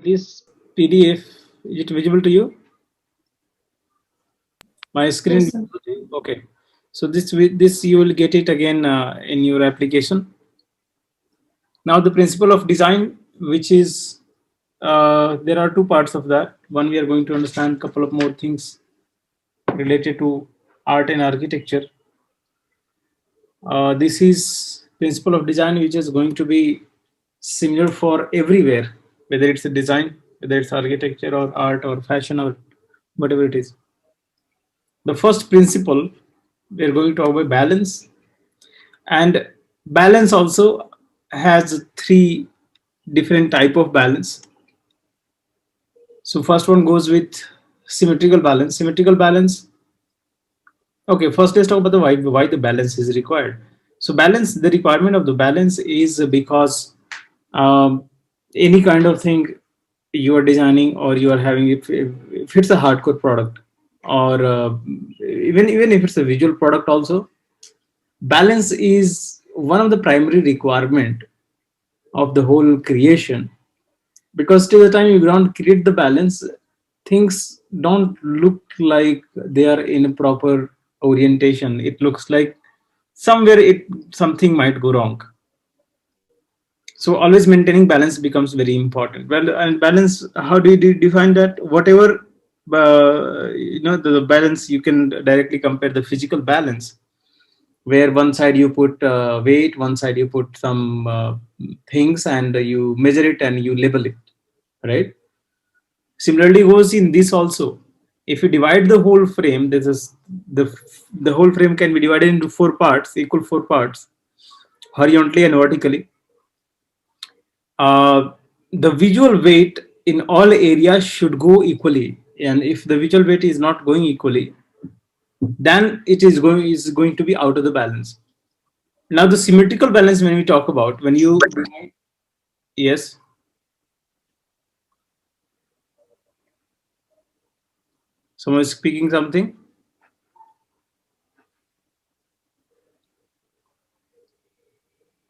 This PDF, is it visible to you? My screen. Yes, sir. Okay. So this you will get it again in your application. Now the principle of design, which is there are two parts of that. One, we are going to understand a couple of more things related to art and architecture. This is principle of design, which is going to be similar for everywhere, whether it's a design, whether it's architecture or art or fashion or whatever it is. The first principle, we're going to talk about balance, and balance also has three different type of balance. So first one goes with symmetrical balance. Symmetrical balance. Okay, first let's talk about the why the balance is required. So balance, the requirement of the balance is because any kind of thing you are designing or you are having, if it's a hardcore product or even if it's a visual product also, balance is one of the primary requirement of the whole creation, because till the time you don't create the balance, things don't look like they are in a proper orientation. It looks like somewhere something might go wrong. So always maintaining balance becomes very important. Well, and balance, how do you define that? Whatever the balance, you can directly compare the physical balance, where one side you put weight, one side you put some things, and you measure it and you label it, right? Similarly goes in this also. If you divide the whole frame, this is the whole frame can be divided into four parts, equal four parts, horizontally and vertically. uh, the visual weight in all areas should go equally, and if the visual weight is not going equally, then it is going to be out of the balance. Now the symmetrical balance, when we talk about, when you, yes, someone is speaking something.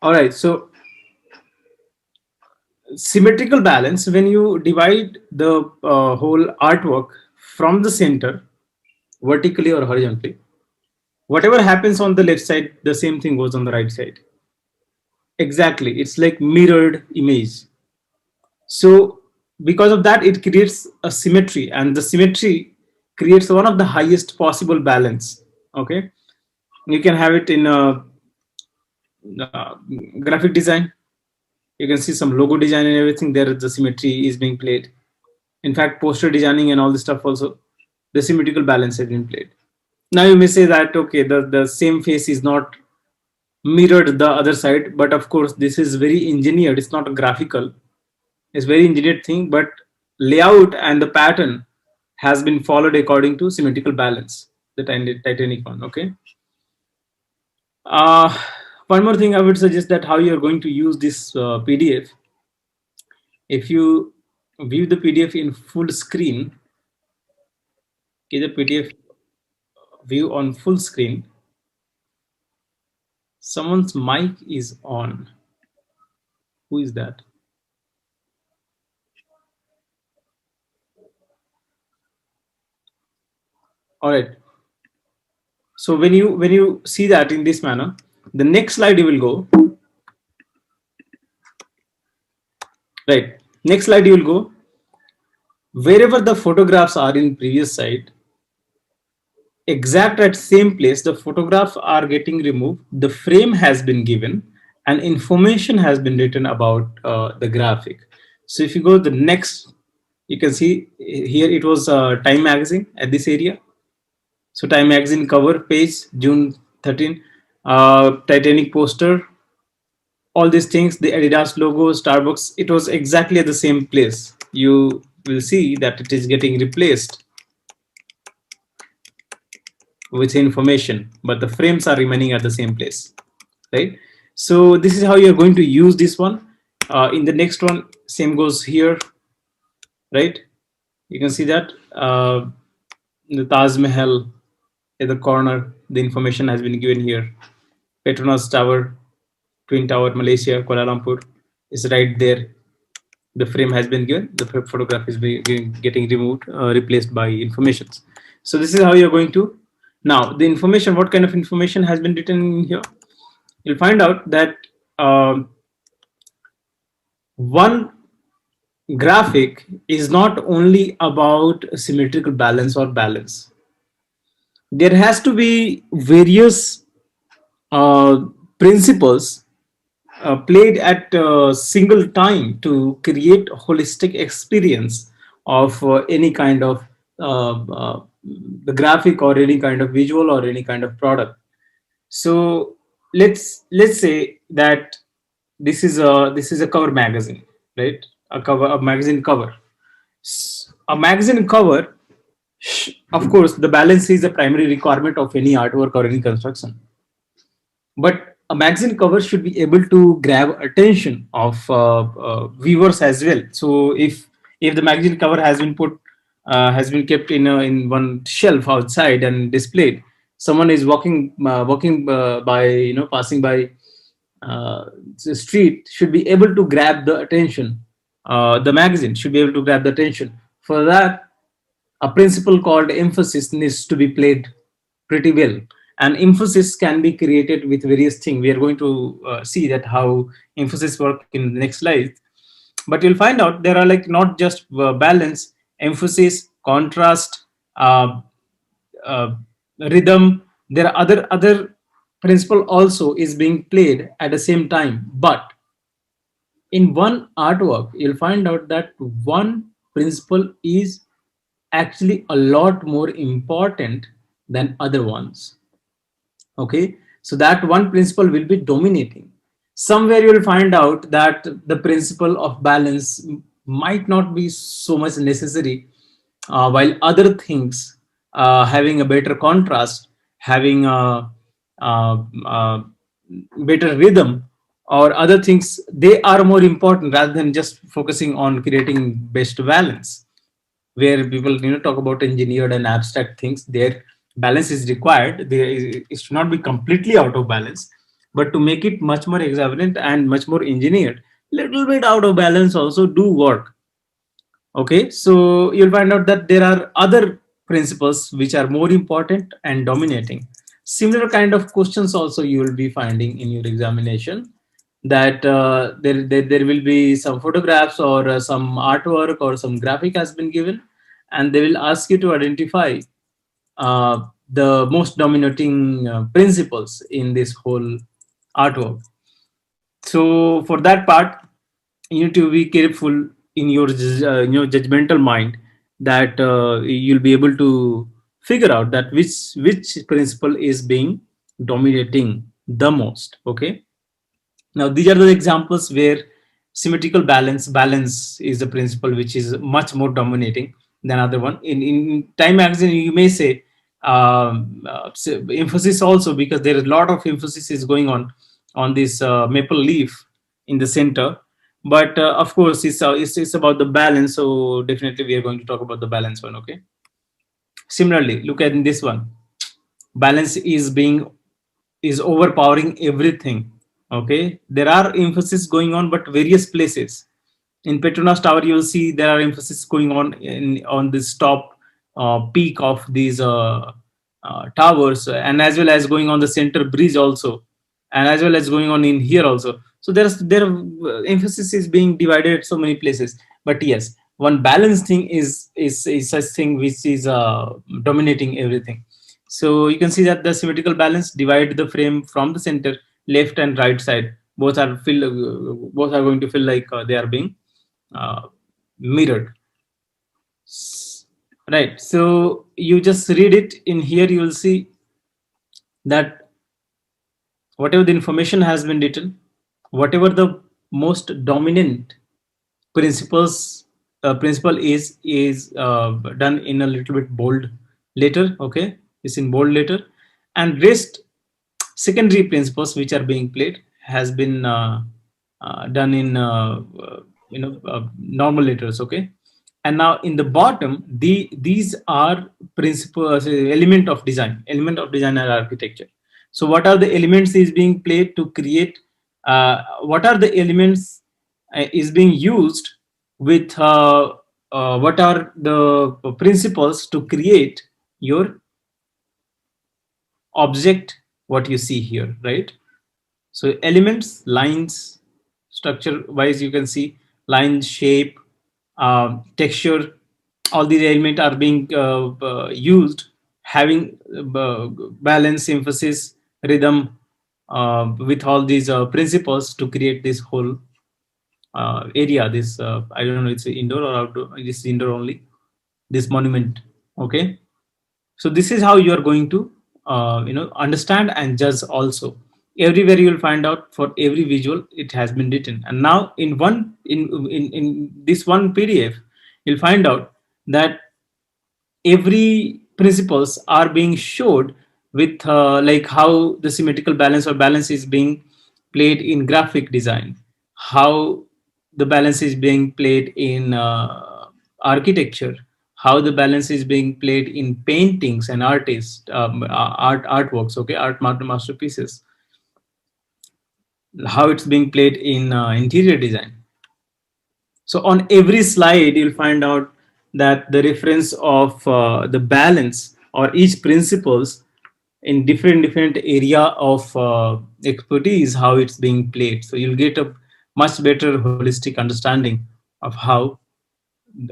All right, so symmetrical balance, when you divide the whole artwork from the center, vertically or horizontally, whatever happens on the left side, the same thing goes on the right side. Exactly, it's like mirrored image. So because of that, it creates a symmetry, and the symmetry creates one of the highest possible balance. Okay, you can have it in a graphic design. You can see some logo design and everything. There the symmetry is being played. In fact, poster designing and all this stuff also, the symmetrical balance has been played. Now you may say that, okay, the same face is not mirrored the other side, but of course this is very engineered. It's not a graphical, it's very engineered thing, but layout and the pattern has been followed according to symmetrical balance, the Titanic one. Okay. uh, One more thing I would suggest, that how you're going to use this PDF. If you view the PDF in full screen, okay, the PDF view on full screen, someone's mic is on. Who is that? All right. So when you see that in this manner, the next slide you will go. Right. Next slide you will go. Wherever the photographs are in previous slide, exact at same place, the photographs are getting removed. The frame has been given, and information has been written about the graphic. So if you go to the next, you can see here it was Time magazine at this area. So Time magazine cover page, June 13, Titanic poster, all these things, the Adidas logo, Starbucks, it was exactly at the same place. You will see that it is getting replaced with information, but the frames are remaining at the same place, right? So this is how you're going to use this one. In the next one, same goes here, right? You can see that the Taj Mahal at the corner, the information has been given here. Petronas Tower, Twin Tower, Malaysia, Kuala Lumpur is right there. The frame has been given, the photograph is getting removed, replaced by informations. So this is how you're going to. Now the information, what kind of information has been written in here? You'll find out that one graphic is not only about symmetrical balance or balance. There has to be various uh, principles played at a single time to create a holistic experience of any kind of the graphic or any kind of visual or any kind of product. So let's say that this is a cover magazine, right? A magazine cover. A magazine cover, of course, the balance is a primary requirement of any artwork or any construction, but a magazine cover should be able to grab attention of viewers as well. So if the magazine cover has been kept in one shelf outside and displayed, someone is walking by, passing by the street, should be able to grab the attention. The magazine should be able to grab the attention. For that, a principle called emphasis needs to be played pretty well, and emphasis can be created with various things. We are going to see that how emphasis work in the next slide. But you'll find out there are like not just balance, emphasis, contrast, uh, uh, rhythm. There are other principle also is being played at the same time, but in one artwork you'll find out that one principle is actually a lot more important than other ones. Okay, so that one principle will be dominating. Somewhere you will find out that the principle of balance might not be so much necessary, while other things, having a better contrast, having a, a better rhythm, or other things, they are more important rather than just focusing on creating best balance. Where people talk about engineered and abstract things, their balance is required. It should not be completely out of balance, but to make it much more examined and much more engineered, little bit out of balance also do work. Okay, so you'll find out that there are other principles which are more important and dominating. Similar kind of questions also you will be finding in your examination, that there will be some photographs or some artwork or some graphic has been given, and they will ask you to identify the most dominating principles in this whole artwork. So for that part, you need to be careful in your judgmental mind, that you'll be able to figure out that which principle is being dominating the most. Okay, now these are the examples where symmetrical balance is the principle which is much more dominating than other one. In Time magazine, you may say emphasis also, because there is a lot of emphasis is going on this maple leaf in the center. But of course, it's about the balance. So definitely, we are going to talk about the balance one. Okay. Similarly, look at this one. Balance is overpowering everything. Okay, there are emphasis going on, but various places. In Petronas Tower, you'll see there are emphasis going on this top peak of these towers, and as well as going on the center bridge also, and as well as going on in here also. So there emphasis is being divided at so many places. But yes, one balanced thing is such thing which is dominating everything. So you can see that the symmetrical balance divide the frame from the center, left and right side. Both are going to feel like they are being uh, mirrored. Right. So you just read it in here. You will see that whatever the information has been written, whatever the most dominant principle is done in a little bit bold letter. Okay, it's in bold letter, and rest secondary principles which are being played has been done in normal letters. Okay, and now in the bottom, these are principles, element of design and architecture. So what are the elements is being played to create, what are the elements is being used with what are the principles to create your object, what you see here, right? So elements, lines, structure wise, you can see line, shape, texture, all these elements are being used, having balance, emphasis, rhythm, with all these principles to create this whole area. This I don't know, it's indoor or outdoor. It's indoor only. This monument. Okay, so this is how you are going to understand and judge also. Everywhere you will find out, for every visual it has been written, and now in one in this one PDF you'll find out that every principles are being showed with like how the symmetrical balance or balance is being played in graphic design, how the balance is being played in architecture, how the balance is being played in paintings and artists, artworks, okay, masterpieces, how it's being played in interior design. So on every slide, you'll find out that the reference of the balance or each principles in different area of expertise, how it's being played. So you'll get a much better holistic understanding of how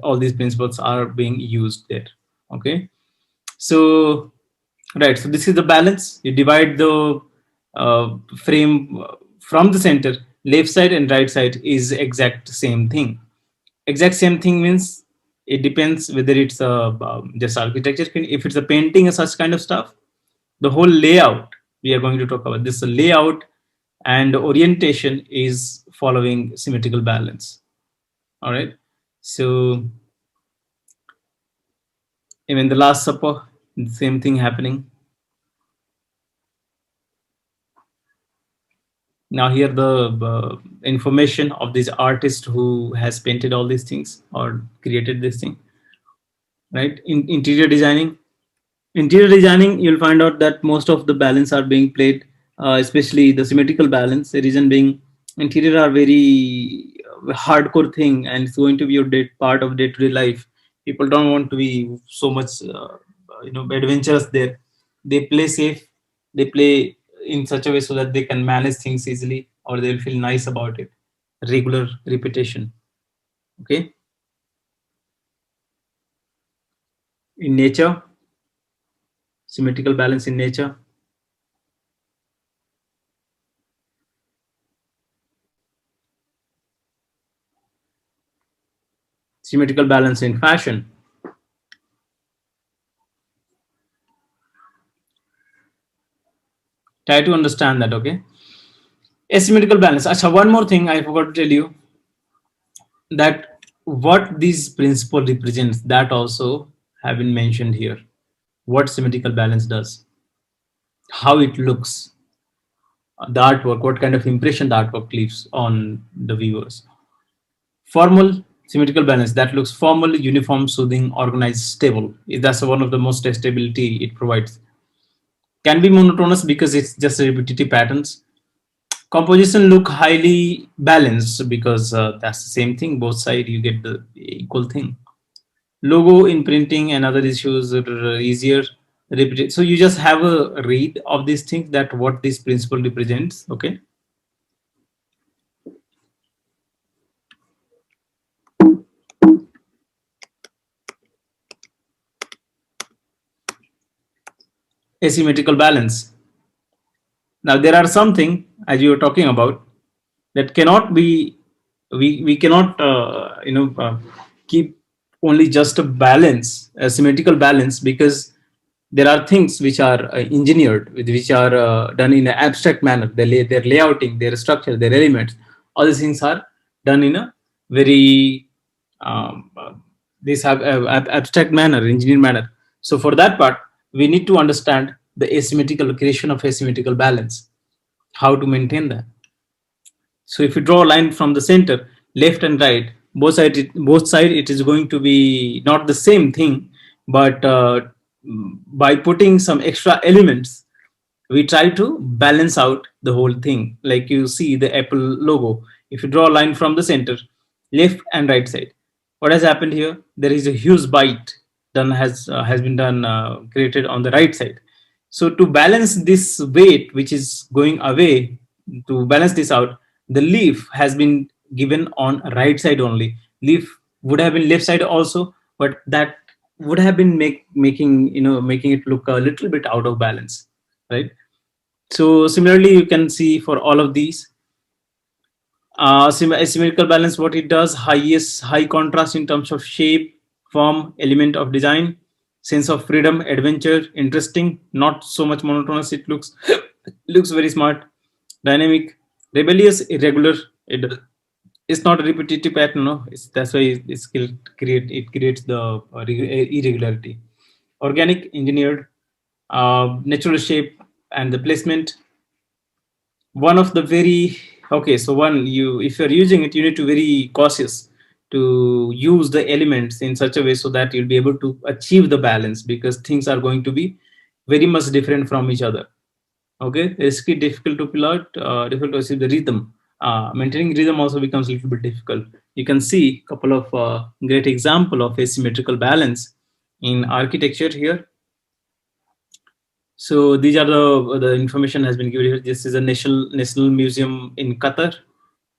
all these principles are being used there. Okay, so right, so this is the balance. You divide the frame from the center. Left side and right side is exact same thing. Exact same thing means it depends whether it's just architecture. If it's a painting or such kind of stuff, the whole layout we are going to talk about. This layout and orientation is following symmetrical balance. All right. So even the Last Supper, the same thing happening. Now here the information of this artist who has painted all these things or created this thing, right? In interior designing, you'll find out that most of the balance are being played, especially the symmetrical balance. The reason being, interior are very hardcore thing, and it's going to be your part of day-to-day life. People don't want to be so much, adventurous there. They play safe. They play in such a way so that they can manage things easily, or they'll feel nice about it. Regular repetition. Okay. In nature, symmetrical balance in nature. Symmetrical balance in fashion. Try to understand that. Okay. Asymmetrical balance. Achha, one more thing I forgot to tell you, that what this principle represents, that also have been mentioned here. What symmetrical balance does, how it looks, the artwork, what kind of impression the artwork leaves on the viewers. Formal symmetrical balance, that looks formal, uniform, soothing, organized, stable. That's one of the most stability it provides. Can be monotonous because it's just repetitive patterns. Composition look highly balanced because that's the same thing, both side you get the equal thing. Logo in printing and other issues are easier. So you just have a read of these things, that what this principle represents. Okay, asymmetrical balance. Now there are something, as you were talking about, that cannot be, we cannot keep only just a balance, a symmetrical balance, because there are things which are engineered, which are done in an abstract manner. Their layouting, their structure, their elements, all these things are done in a very this have abstract manner, engineered manner. So for that part, we need to understand the asymmetrical creation of asymmetrical balance, how to maintain that. So if you draw a line from the center, left and right, both side it is going to be not the same thing, but by putting some extra elements, we try to balance out the whole thing. Like you see the Apple logo. If you draw a line from the center, left and right side. What has happened here? There is a huge bite done has been done created on the right side. So to balance this weight which is going away, to balance this out, the leaf has been given on right side only. Leaf would have been left side also, but that would have been making making it look a little bit out of balance, right? So similarly, you can see for all of these asymmetrical balance, what it does: high contrast in terms of shape, form, element of design, sense of freedom, adventure, interesting, not so much monotonous. It looks looks very smart, dynamic, rebellious, irregular. It's not a repetitive pattern, no. That's why it creates the irregularity. Organic, engineered, natural shape and the placement. One of the very okay, so one, you if you're using it, you need to very cautious to use the elements in such a way so that you'll be able to achieve the balance, because things are going to be very much different from each other. Okay, risky, difficult to plot, difficult to achieve the rhythm. Maintaining rhythm also becomes a little bit difficult. You can see a couple of great example of asymmetrical balance in architecture here. So these are the information has been given here. This is a national museum in Qatar.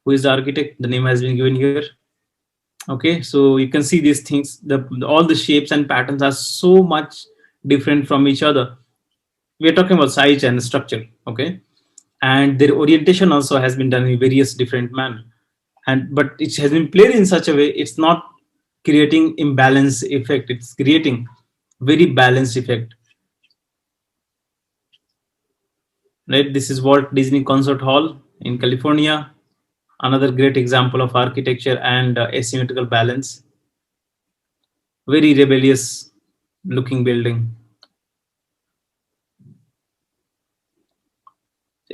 Who is the architect? The name has been given here. Okay, so you can see these things. All the shapes and patterns are so much different from each other. We are talking about size and structure. Okay, and their orientation also has been done in various different manner. And but it has been played in such a way it's not creating imbalance effect. It's creating very balanced effect. Right, this is Walt Disney Concert Hall in California, another great example of architecture and asymmetrical balance. Very rebellious looking building.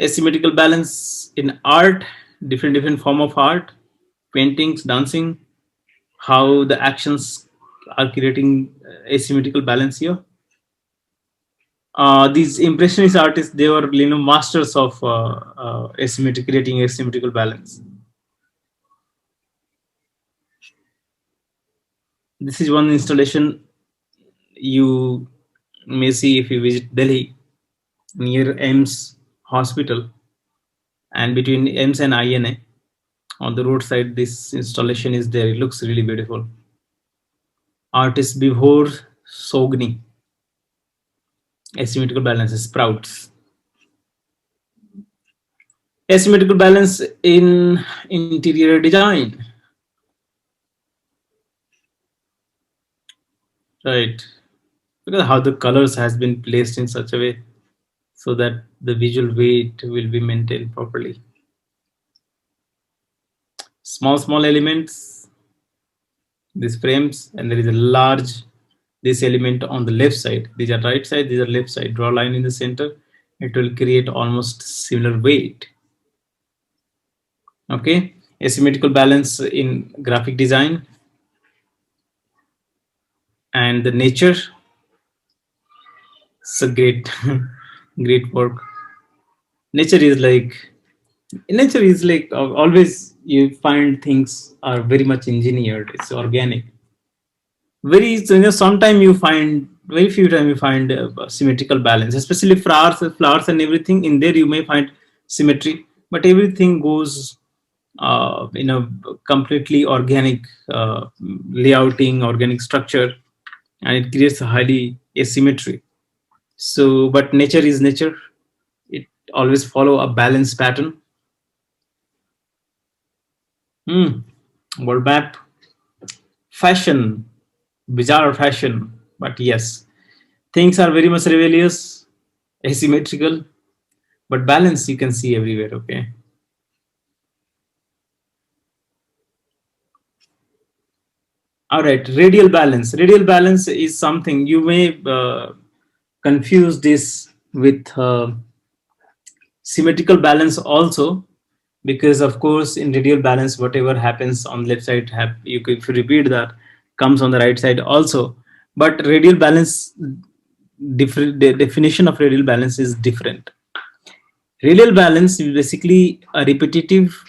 Asymmetrical balance in art, different form of art, paintings, dancing, how the actions are creating asymmetrical balance here. These impressionist artists, they were masters of creating asymmetrical balance. This is one installation you may see if you visit Delhi, near Ames Hospital, and between Ames and INA on the roadside. This installation is there. It looks really beautiful. Artist Bihor Sogni, asymmetrical balance, sprouts. Asymmetrical balance in interior design, right? Because how the colors has been placed in such a way so that the visual weight will be maintained properly. Small elements, these frames, and there is a large this element on the left side. These are right side, these are left side. Draw a line in the center. It will create almost similar weight. Okay, asymmetrical balance in graphic design and the nature. It's a great, great work. Nature is like always you find things are very much engineered. It's organic. Sometime you find very few time you find symmetrical balance, especially flowers and everything. In there you may find symmetry, but everything goes completely organic layouting, organic structure, and it creates a highly asymmetry. So but nature is nature. It always follow a balanced pattern. World map, fashion, bizarre fashion, but yes, things are very much rebellious, asymmetrical, but balance you can see everywhere. Okay. All right, radial balance. Radial balance is something you may confuse this with symmetrical balance also, because of course in radial balance whatever happens on left side if you repeat that comes on the right side also. But radial balance, different, the definition of radial balance is different. Radial balance is basically a repetitive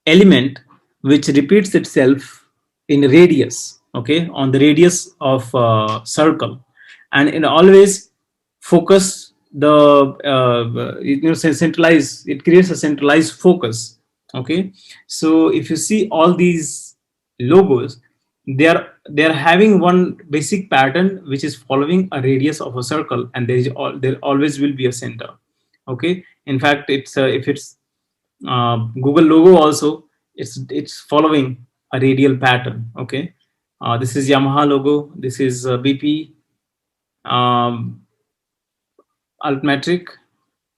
element which repeats itself in radius, okay, on the radius of circle, and it always focus the centralize, it creates a centralized focus, okay. So if you see all these logos, they are having one basic pattern which is following a radius of a circle, and there always will be a center, okay. In fact, it's if it's Google logo also, it's following a radial pattern, okay. This is Yamaha logo, this is BP, um, Altmetric,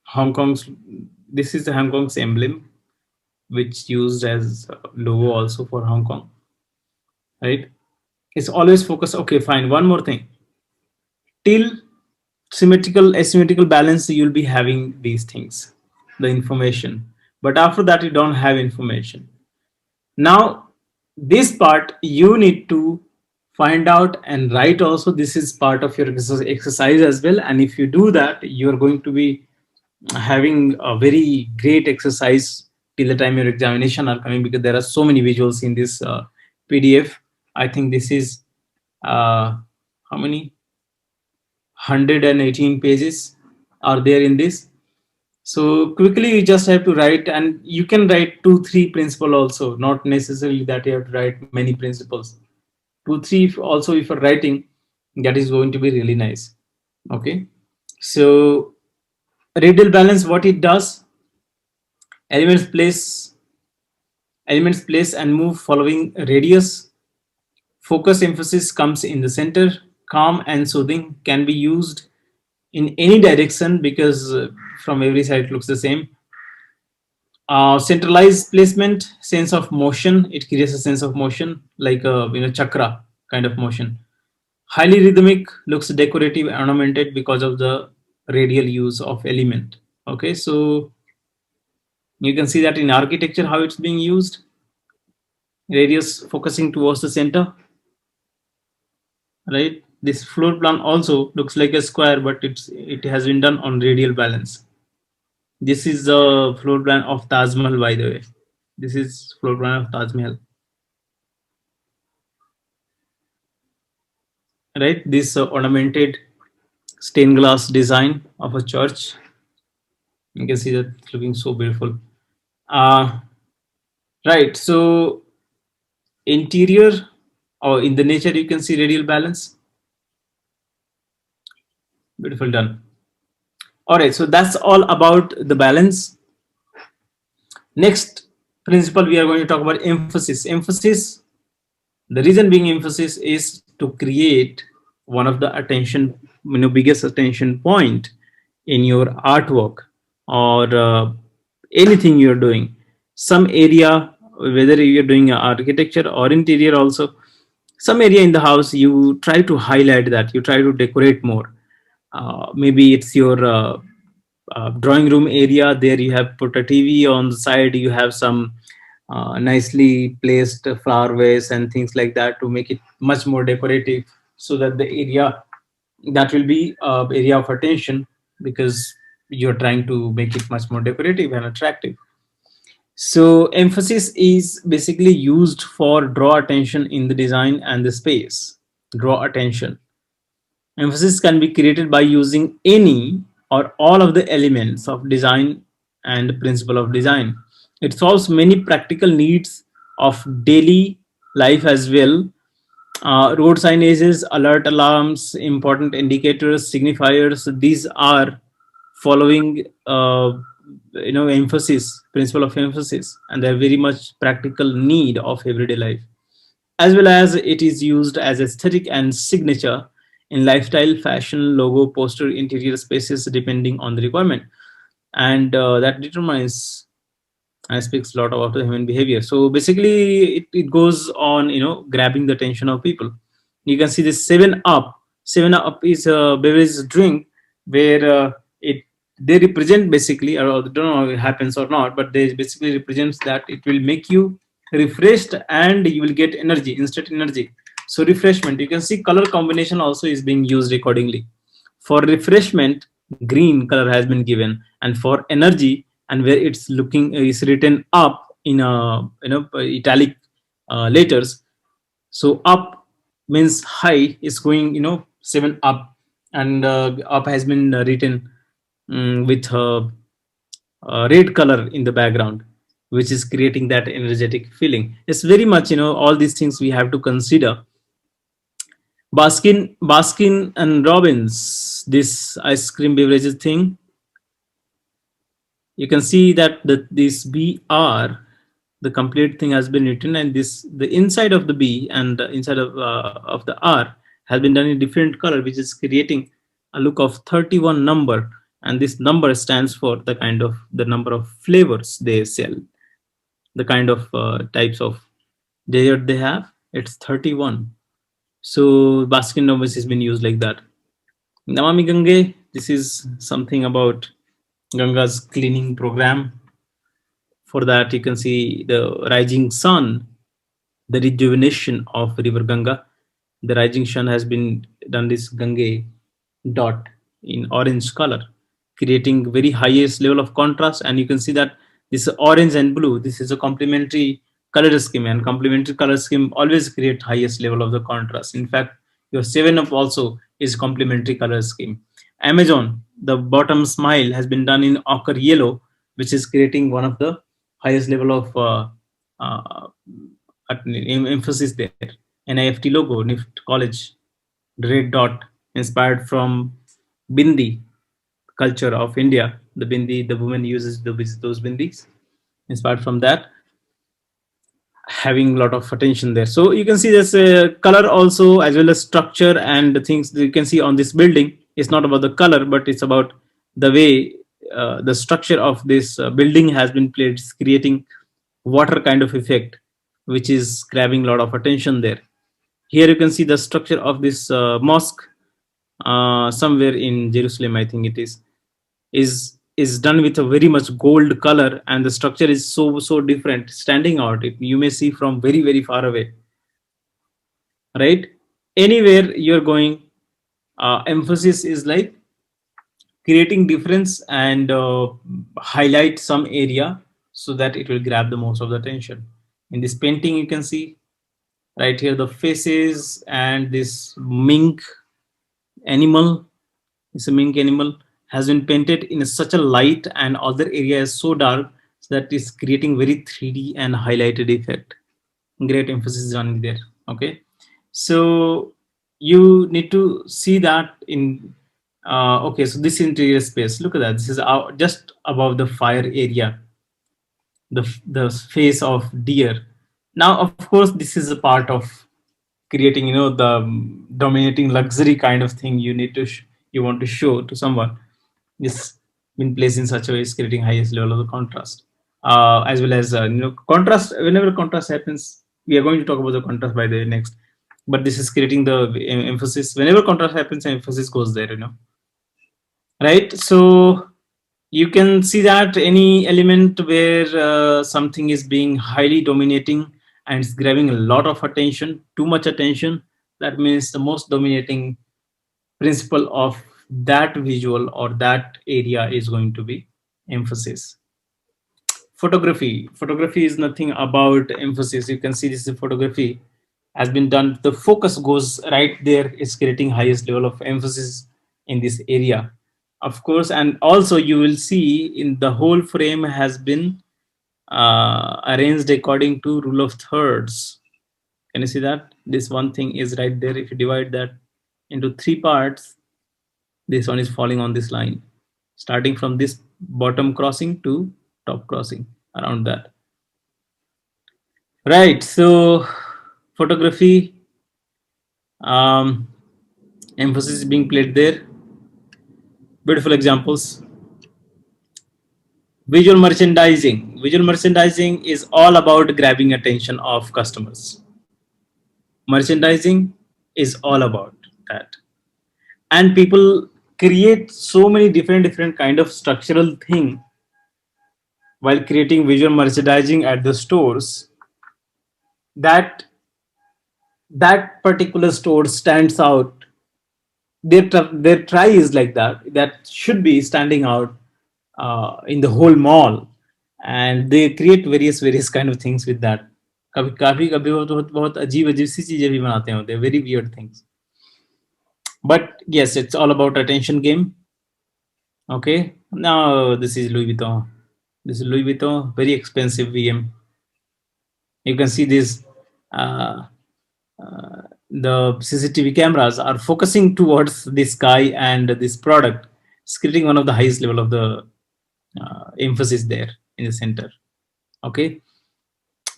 Hong Kong's, this is the Hong Kong's emblem, which used as logo also for Hong Kong, right? It's always focused. Okay, fine. One more thing. Till symmetrical, asymmetrical balance, you'll be having these things, the information. But after that, you don't have information. Now, this part you need to find out and write also. This is part of your exercise as well. And if you do that, you're going to be having a very great exercise till the time your examination are coming, because there are so many visuals in this PDF. I think this is how many 118 pages are there in this. So quickly you just have to write, and you can write 2-3 principle also, not necessarily that you have to write many principles. 2-3 also if you're writing, that is going to be really nice, okay. So radial balance, what it does, elements place and move following radius. Focus emphasis comes in the center. Calm and soothing can be used in any direction, because from every side it looks the same. Centralized placement, sense of motion, it creates a sense of motion, like a chakra kind of motion. Highly rhythmic, looks decorative, ornamented because of the radial use of element, okay. So you can see that in architecture how it's being used, radius focusing towards the center, right. This floor plan also looks like a square, but it has been done on radial balance. This is the floor plan of Taj Mahal, by the way. This is floor plan of Taj Mahal, right. This ornamented stained glass design of a church, you can see that it's looking so beautiful, right. So interior, or in the nature, you can see radial balance, beautiful, done. All right, so that's all about the balance. Next principle we are going to talk about emphasis. Emphasis, the reason being emphasis is to create one of the attention, biggest attention point in your artwork, or anything you're doing. Some area, whether you're doing architecture or interior also, some area in the house, you try to highlight that, you try to decorate more. Maybe it's your drawing room area, there you have put a TV on the side, you have some nicely placed flower vase and things like that to make it much more decorative, so that the area, that will be area of attention, because you're trying to make it much more decorative and attractive. So emphasis is basically used for draw attention in the design and the space. Draw attention. Emphasis can be created by using any or all of the elements of design and principle of design. It solves many practical needs of daily life as well. Road signages, alert alarms, important indicators, signifiers, these are following emphasis, principle of emphasis, and they're very much practical need of everyday life, as well as it is used as aesthetic and signature in lifestyle, fashion, logo, poster, interior spaces, depending on the requirement, and that determines and speaks a lot about the human behavior. So basically, it goes on, grabbing the attention of people. You can see this 7 Up. 7 Up is a beverage drink where it they represent basically, or I don't know if it happens or not, but they basically represents that it will make you refreshed and you will get energy, instant energy. So refreshment, you can see color combination also is being used accordingly. For refreshment, green color has been given, and for energy, and where it's looking is written up in italic letters. So up means high is going 7 up, and up has been written with red color in the background, which is creating that energetic feeling. It's very much all these things we have to consider. Baskin and Robbins, this ice cream beverages thing, you can see that this BR, the complete thing has been written, and this the inside of the B and the inside of the R has been done in different color, which is creating a look of 31 number, and this number stands for the number of flavors they sell, the kind of types of dessert they have. It's 31. So Baskin Robbins has been used like that. Namami Gange, this is something about Ganga's cleaning program. For that, you can see the rising sun, the rejuvenation of River Ganga. The rising sun has been done this Gange dot in orange color, creating very highest level of contrast. And you can see that this orange and blue, this is a complementary color scheme, and complementary color scheme always create highest level of the contrast. In fact, your 7 up also is complementary color scheme. Amazon, the bottom smile has been done in ochre yellow, which is creating one of the highest level of uh, emphasis there. NIFT logo, NIFT College, the red dot inspired from Bindi culture of India. The Bindi, the woman uses those bindis, inspired from that, having a lot of attention there. So you can see this color also, as well as structure and the things that you can see on this building. It's not about the color, but it's about the way the structure of this building has been played. It's creating water kind of effect, which is grabbing a lot of attention there. Here you can see the structure of this mosque, somewhere in Jerusalem, I think it is done with a very much gold color, and the structure is so different, standing out. You may see from very far away, right? Anywhere you're going, emphasis is like creating difference and highlight some area so that it will grab the most of the attention. In this painting, you can see right here the faces and this mink animal. It's a mink animal, has been painted in such a light, and other area is so dark that is creating very 3D and highlighted effect. Great emphasis on there. Okay, so you need to see that in okay, so this interior space, look at that. This is just above the fire area, the face of deer. Now of course this is a part of creating the dominating luxury kind of thing you need to you want to show to someone. This been placed in such a way is creating highest level of the contrast, as well as contrast. Whenever contrast happens, we are going to talk about the contrast by the next, but this is creating the emphasis. Whenever contrast happens, emphasis goes there, right? So you can see that any element where something is being highly dominating and it's grabbing a lot of attention, too much attention, that means the most dominating principle of that visual or that area is going to be emphasis. Photography is nothing about emphasis. You can see this is photography has been done, the focus goes right there, it's creating highest level of emphasis in this area, of course. And also you will see in the whole frame has been arranged according to rule of thirds. Can you see that this one thing is right there? If you divide that into 3 parts, this one is falling on this line, starting from this bottom crossing to top crossing, around that, right? So photography, emphasis is being played there. Beautiful examples. Visual merchandising is all about grabbing attention of customers. Merchandising is all about that, and people create so many different kind of structural thing while creating visual merchandising at the stores, that that particular store stands out. Their try is like that should be standing out in the whole mall. and they create various kind of things with that. कभी काफी कभी वो तो बहुत अजीब अजीब सी चीजें भी बनाते हैं, होते हैं very weird things. But yes, it's all about attention game. Okay, now this is Louis Vuitton. This is Louis Vuitton, very expensive VM. You can see this. Uh, the CCTV cameras are focusing towards this guy and this product, it's creating one of the highest level of the emphasis there in the center. Okay,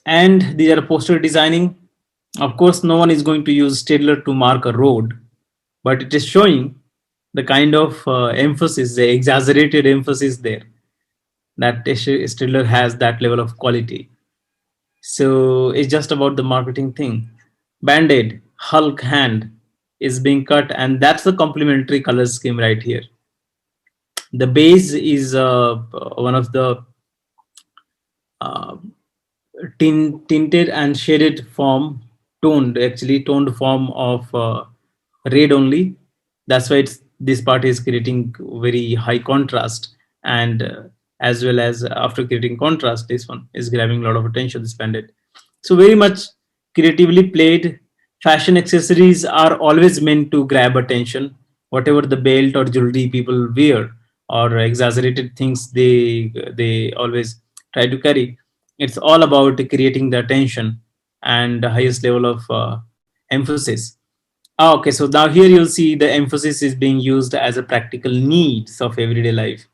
and these are poster designing. Of course, no one is going to use Stadler to mark a road, but it is showing the kind of emphasis, the exaggerated emphasis there, that Stadler has that level of quality. So it's just about the marketing thing. Band-Aid, Hulk hand is being cut, and that's the complementary color scheme right here. The base is one of the uh, tinted and shaded form, toned form of red only. That's why this part is creating very high contrast, and as well as after creating contrast, this one is grabbing a lot of attention, this bandit. So very much creatively played. Fashion accessories are always meant to grab attention. Whatever the belt or jewelry people wear, or exaggerated things they always try to carry, it's all about creating the attention and the highest level of emphasis. Okay, so now here you'll see the emphasis is being used as a practical needs of everyday life.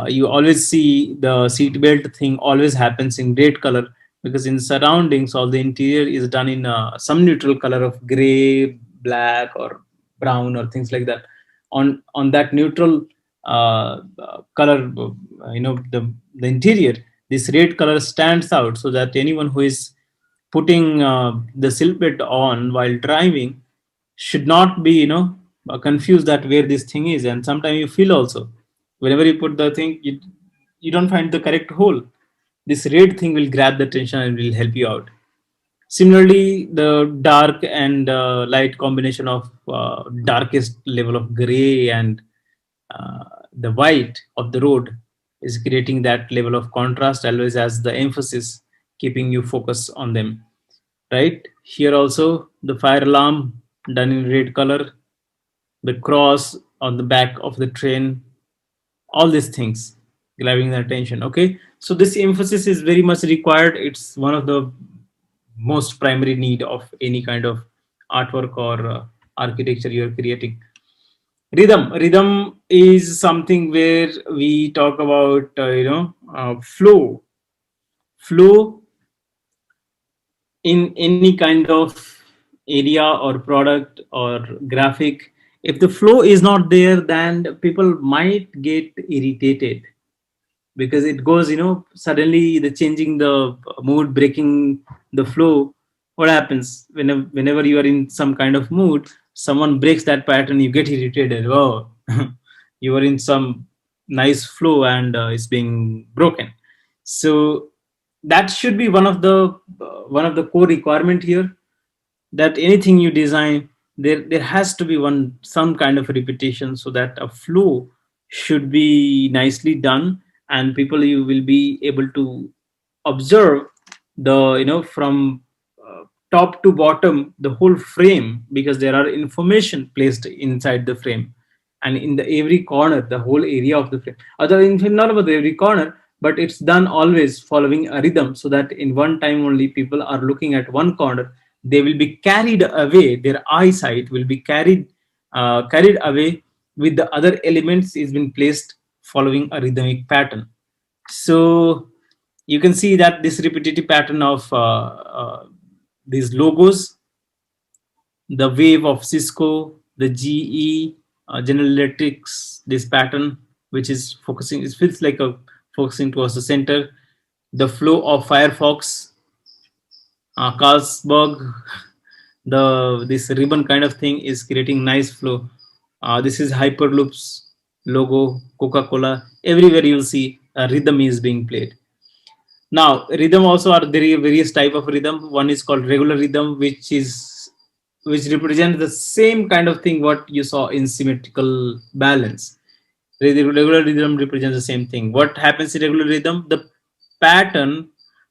You always see the seat belt thing always happens in red color, because in surroundings all the interior is done in some neutral color of gray, black, or brown, or things like that. On that neutral color, the interior, this red color stands out, so that anyone who is putting the silhouette on while driving should not be confused that where this thing is. And sometimes you feel also, whenever you put the thing, you don't find the correct hole, this red thing will grab the attention and will help you out. Similarly, the dark and light combination of darkest level of gray and the white of the road is creating that level of contrast, always as the emphasis, keeping you focus on them. Right here also, the fire alarm done in red color, the cross on the back of the train, all these things grabbing the attention. Okay, so this emphasis is very much required. It's one of the most primary need of any kind of artwork or architecture you're creating. Rhythm is something where we talk about flow in any kind of area or product or graphic. If the flow is not there, then people might get irritated, because it goes, suddenly the changing the mood, breaking the flow. What happens whenever you are in some kind of mood, someone breaks that pattern, you get irritated. Oh, you are in some nice flow and it's being broken. So that should be one of the core requirement here, that anything you design, there has to be some kind of repetition, so that a flow should be nicely done, and people, you will be able to observe the, from top to bottom, the whole frame, because there are information placed inside the frame, and in the every corner, the whole area of the frame, other in not about every corner, but it's done always following a rhythm, so that in one time only people are looking at one corner, they will be carried away, their eyesight will be carried away with the other elements is been placed following a rhythmic pattern. So you can see that this repetitive pattern of these logos, the wave of Cisco, the GE, General Electrics, this pattern, which is focusing, it feels like a focusing towards the center. The flow of Firefox, Carlsberg, the this ribbon kind of thing is creating nice flow. This is Hyperloop's logo, Coca-Cola. Everywhere you'll see a rhythm is being played. Now, rhythm also are various type of rhythm. One is called regular rhythm, which represents the same kind of thing what you saw in symmetrical balance. The regular rhythm represents the same thing. What happens in regular rhythm? pattern,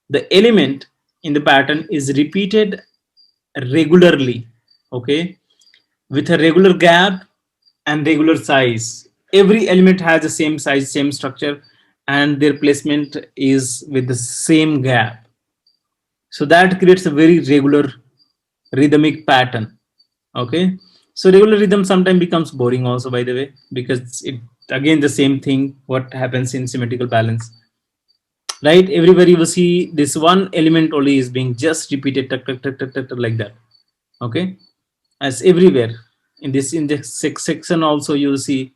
the element in the pattern is repeated regularly, okay, with a regular gap and regular size. Every element has the same size, same structure, and their placement is with the same gap. So that creates a very regular rhythmic pattern. Okay. So regular rhythm sometimes becomes boring also, by the way, because it again the same thing what happens in symmetrical balance, right? Everybody will see this one element only is being just repeated like that. Okay, as everywhere in this section also you'll see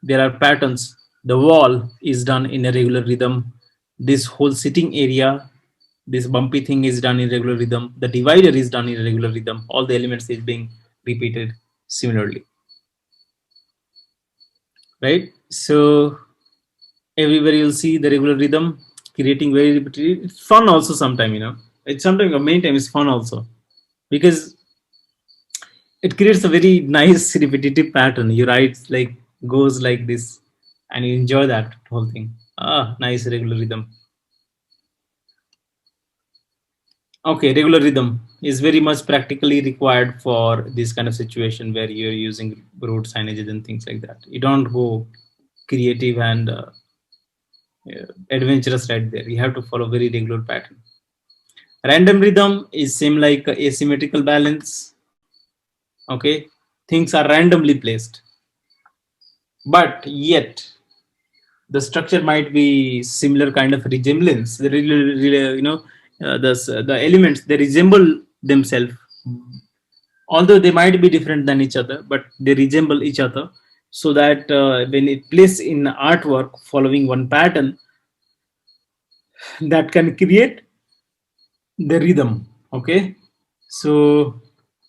there are patterns. The wall is done in a regular rhythm, this whole sitting area, this bumpy thing is done in regular rhythm, the divider is done in a regular rhythm, all the elements is being repeated similarly, right? So everywhere you'll see the regular rhythm creating very repetitive. It's fun also sometime, it's sometimes the main time is fun also because it creates a very nice repetitive pattern. You write like goes like this and you enjoy that whole thing. Ah, nice regular rhythm. Okay, regular rhythm is very much practically required for this kind of situation where you're using road signages and things like that. You don't go creative and adventurous right there. You have to follow very regular pattern. Random rhythm is same like asymmetrical balance. Okay, things are randomly placed, but yet the structure might be similar kind of resemblance. The the elements they resemble themselves, although they might be different than each other, but they resemble each other. So that when it placed in artwork following one pattern, that can create the rhythm. Okay, so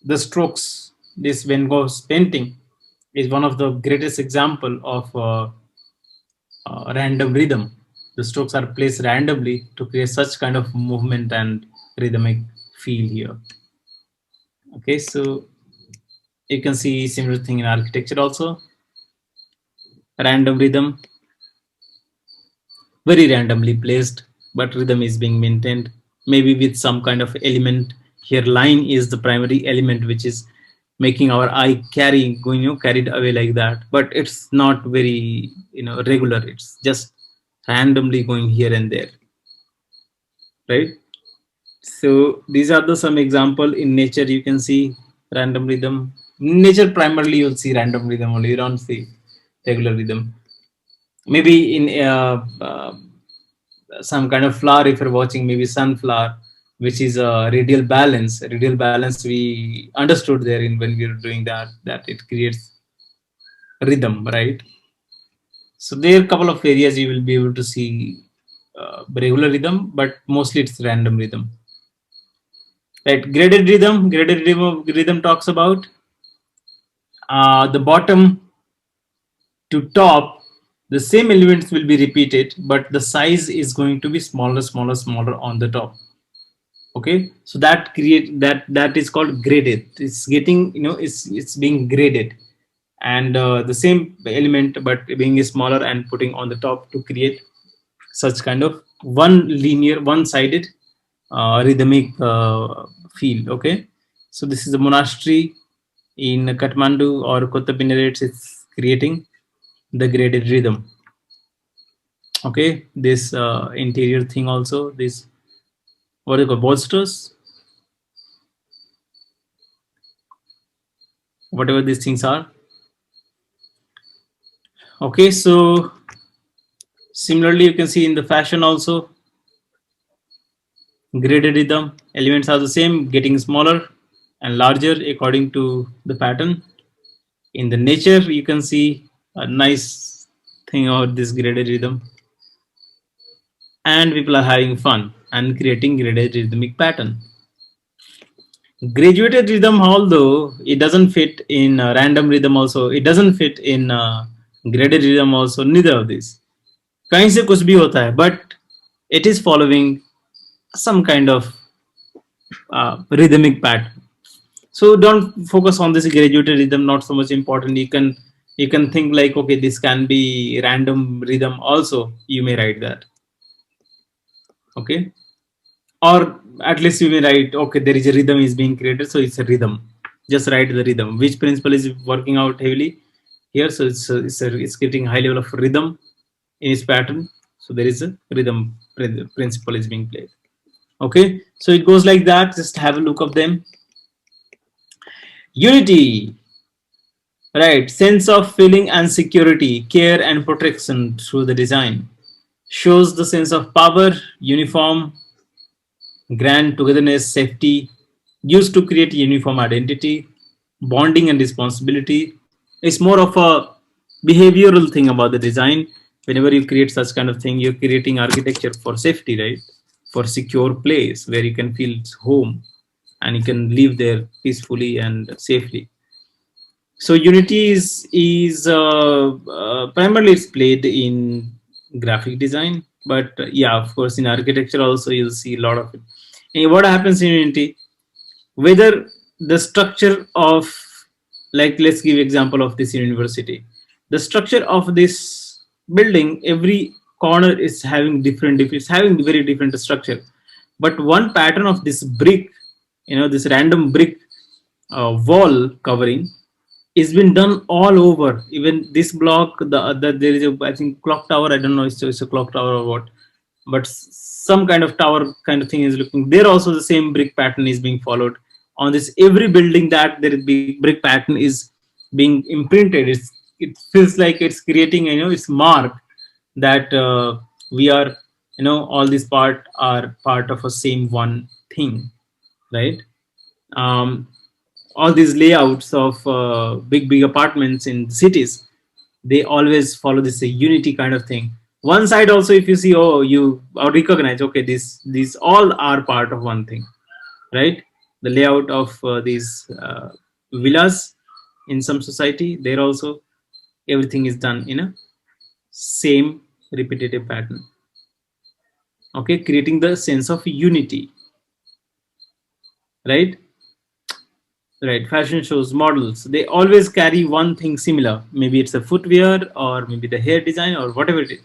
the strokes, this Van Gogh's painting is one of the greatest example of random rhythm. The strokes are placed randomly to create such kind of movement and rhythmic feel here. Okay, so you can see similar thing in architecture also. Random rhythm, very randomly placed, but rhythm is being maintained. Maybe with some kind of element here. Line is the primary element which is making our eye going, carried away like that. But it's not very, regular. It's just randomly going here and there, right? So these are the some example in nature. You can see random rhythm. In nature primarily you'll see random rhythm only. You don't see regular rhythm. Maybe in some kind of flower, if you're watching maybe sunflower, which is a radial balance. Radial balance we understood there in when we were doing that it creates rhythm, right? So there are a couple of areas you will be able to see regular rhythm, but mostly it's random rhythm. Right, graded rhythm talks about the bottom to top, the same elements will be repeated, but the size is going to be smaller on the top. Okay, so that is called graded. It's getting, it's being graded, and the same element but being smaller and putting on the top to create such kind of one-sided rhythmic feel. Okay, so this is a monastery in Kathmandu or Kotapinarets. It's creating the graded rhythm. Okay, this interior thing also, this what do you call bolsters, whatever these things are. Okay, so similarly you can see in the fashion also graded rhythm elements are the same, getting smaller and larger according to the pattern. In the nature you can see a nice thing about this graded rhythm, and people are having fun and creating graded rhythmic pattern. Graduated rhythm, although it doesn't fit in random rhythm also, it doesn't fit in graded rhythm also, neither of these. कहीं से कुछ भी होता है, but it is following some kind of rhythmic pattern. So don't focus on this graduated rhythm, not so much important. You can think like, okay, this can be random rhythm also, you may write that. Okay, or at least you may write, okay, there is a rhythm is being created, so it's a rhythm. Just write the rhythm. Which principle is working out heavily here? So it's getting high level of rhythm in its pattern. So there is a rhythm principle is being played. Okay, so it goes like that. Just have a look of them. Unity, right? Sense of feeling and security, care and protection through the design. Shows the sense of power, uniform, grand togetherness, safety, used to create uniform identity, bonding and responsibility. It's more of a behavioral thing about the design. Whenever you create such kind of thing, you're creating architecture for safety, right? For secure place where you can feel home and you can live there peacefully and safely. So Unity is primarily it's played in graphic design, but yeah, of course, in architecture also you'll see a lot of it. And what happens in Unity, whether the structure of, like, let's give example of this university, the structure of this building, every corner is having different, it's having very different structure, but one pattern of this brick, this random brick wall covering it's been done all over. Even this block, there is a, I think, clock tower. I don't know if it's a clock tower or what, but some kind of tower kind of thing is looking. There also the same brick pattern is being followed on this every building that there is big brick pattern is being imprinted. It feels like it's creating its mark that we are all these part are part of a same one thing, right? um, all these layouts of big apartments in cities, they always follow this unity kind of thing. One side also, if you see, oh, you recognize, okay, these all are part of one thing, right? The layout of these villas in some society, there also everything is done in a same repetitive pattern, okay, creating the sense of unity, right? Right, fashion shows, models, they always carry one thing similar. Maybe it's a footwear, or maybe the hair design, or whatever it is.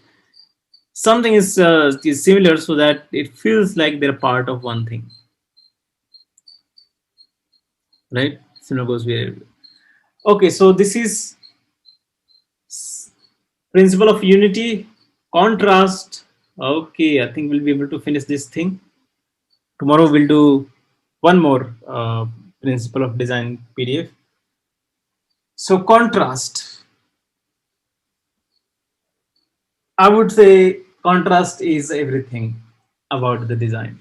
Something is similar, so that it feels like they're part of one thing, right? Similar goes where. Okay, so this is principle of unity, contrast. Okay, I think we'll be able to finish this thing. Tomorrow we'll do one more principle of design PDF. So contrast. I would say contrast is everything about the design.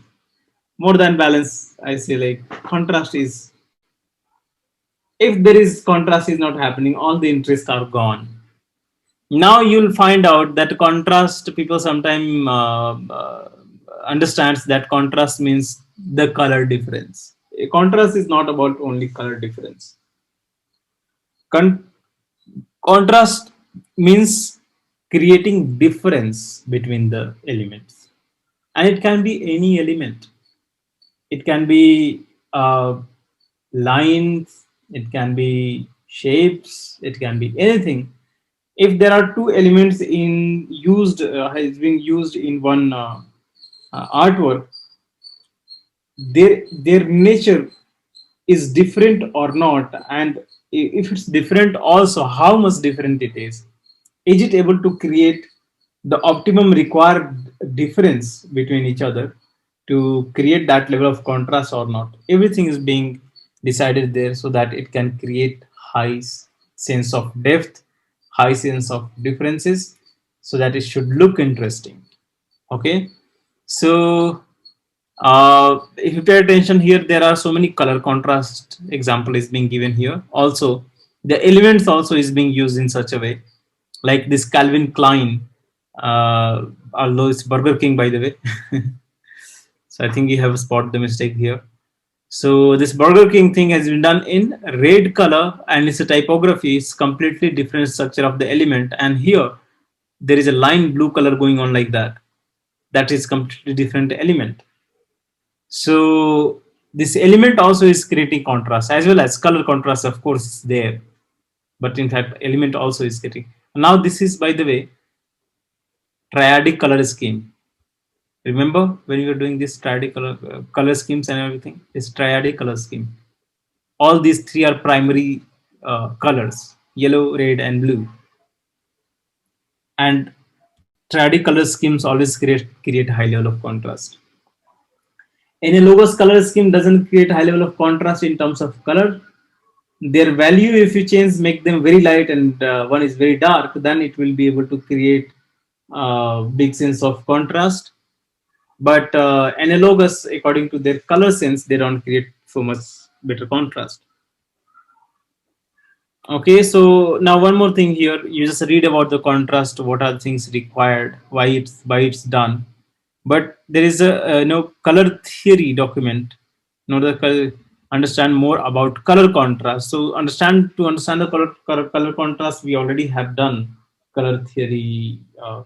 More than balance, I say, like, contrast is, if there is contrast is not happening, all the interests are gone. Now you'll find out that contrast, people sometimes understands that contrast means the color difference. Contrast is not about only color difference. Con- Contrast means creating difference between the elements, and it can be any element. It can be lines, it can be shapes, it can be anything. If there are two elements in used has been used in one artwork, their nature is different or not, and if it's different, also how much different it is it able to create the optimum required difference between each other to create that level of contrast or not. Everything is being decided there, so that it can create high sense of depth, high sense of differences, so that it should look interesting. Okay, so if you pay attention here, there are so many color contrast example is being given here. Also, the elements also is being used in such a way, like this Calvin Klein, although it's Burger King, by the way. So I think you have spotted the mistake here. So this Burger King thing has been done in red color, and it's a typography. It's completely different structure of the element, and here there is a line blue color going on like that. That is completely different element. So this element also is creating contrast, as well as color contrast, of course, is there. But in fact, element also is getting. Now this is, by the way, triadic color scheme. Remember when we were doing this triadic color schemes and everything, this triadic color scheme. All these three are primary colors: yellow, red, and blue. And triadic color schemes always create high level of contrast. Analogous color scheme doesn't create high level of contrast in terms of color. Their value, if you change, make them very light, and one is very dark, then it will be able to create big sense of contrast. But analogous, according to their color sense, they don't create so much better contrast. Okay, so now one more thing here. You just read about the contrast. What are the things required? Why it's done? But there is a color theory document in order to understand more about color contrast. So understand the color contrast, we already have done color theory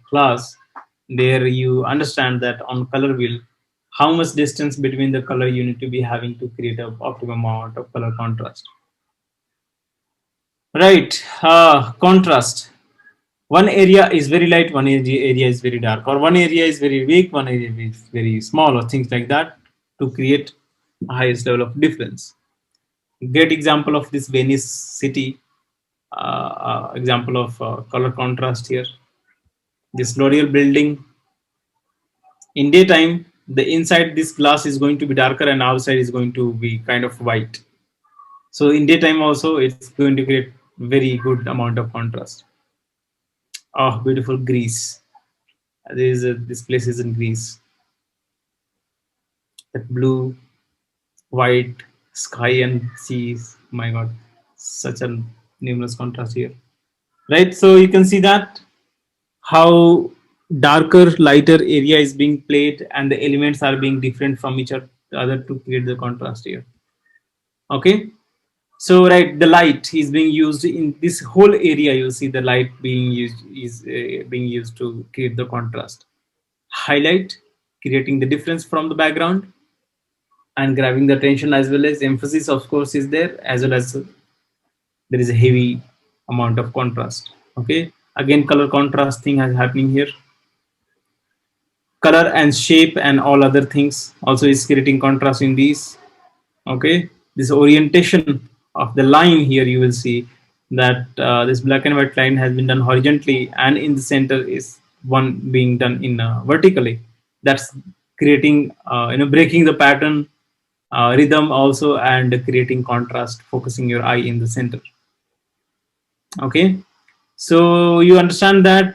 class. There you understand that on color wheel, how much distance between the color you need to be having to create a optimum amount of color contrast. Right. Contrast. One area is very light, one area is very dark, or one area is very weak, one area is very small, or things like that, to create a highest level of difference. Great example of this Venice city. Example of color contrast here. This L'Oreal building. In daytime, the inside this glass is going to be darker, and outside is going to be kind of white. So in daytime also, it's going to create very good amount of contrast. Oh, beautiful Greece. This place is in Greece. That blue, white sky and seas. My God, such a numerous contrast here. Right. So you can see that how darker, lighter area is being played, and the elements are being different from each other to create the contrast here. Okay. So right, the light is being used in this whole area. You see the light being used is being used to create the contrast. Highlight, creating the difference from the background and grabbing the attention, as well as emphasis, of course, is there, as well as there is a heavy amount of contrast. Okay, again, color contrast thing is happening here. Color and shape and all other things also is creating contrast in these. Okay, this orientation of the line here, you will see that this black and white line has been done horizontally, and in the center is one being done in vertically. That's creating breaking the pattern, rhythm also, and creating contrast, focusing your eye in the center. Okay, so you understand that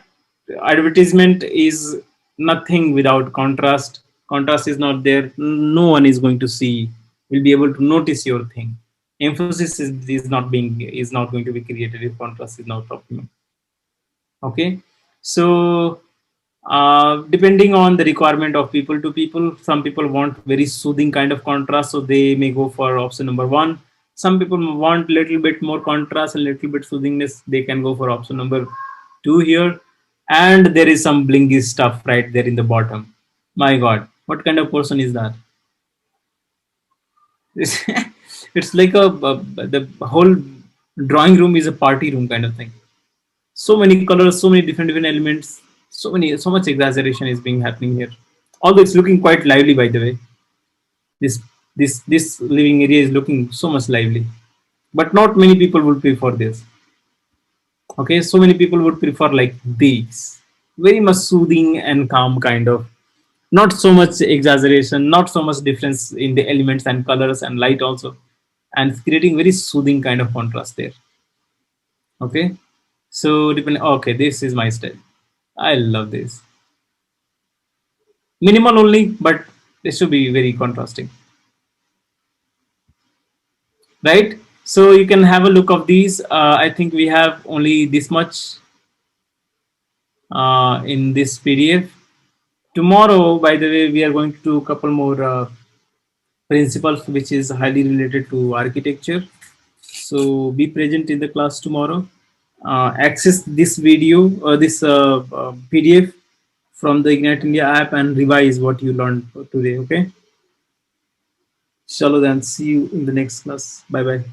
advertisement is nothing without contrast. Contrast is not there, no one is going to see, will be able to notice your thing. Emphasis is not going to be created if contrast is not optimal. Okay, so depending on the requirement of people to people, some people want very soothing kind of contrast, so they may go for option number one. Some people want little bit more contrast and little bit soothingness, they can go for option number two here. And there is some blingy stuff right there in the bottom. My God, what kind of person is that? It's like the whole drawing room is a party room kind of thing. So many colors, so many different elements, so much exaggeration is being happening here. Although it's looking quite lively, by the way. This living area is looking so much lively, but not many people would prefer this. Okay, so many people would prefer like these, very much soothing and calm kind of. Not so much exaggeration, not so much difference in the elements and colors and light also, and it's creating very soothing kind of contrast there. Okay, so depending. Okay, this is my style. I love this. Minimal only, but this should be very contrasting, right? So you can have a look of these. I think we have only this much in this PDF. Tomorrow, by the way, we are going to do a couple more principles which is highly related to architecture. So be present in the class tomorrow. Access this video or this PDF from the Ignite India app and revise what you learned today. Okay. Chalo then, see you in the next class. Bye bye.